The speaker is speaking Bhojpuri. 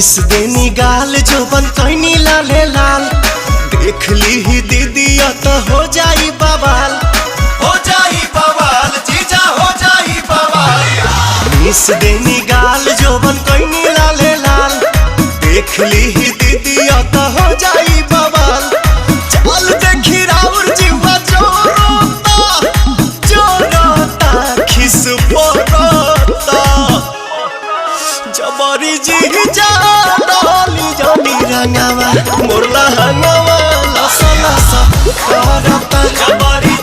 मिस देनी गाल जोबन कैनी लाले लाल देख ली ही दीदी तो हो जाई बवाल जीजा हो जाई बवाल। मिस देनी गाल जोबन कैनी लाले लाल देख ली ही दीदी तो हो जाई बवाल। चल देखी राउर जीवा जोरोता खिस पोरोता जबरी जीजा डाली जानी रंगावा मोरला हंगावा लसा लसा करता जबरी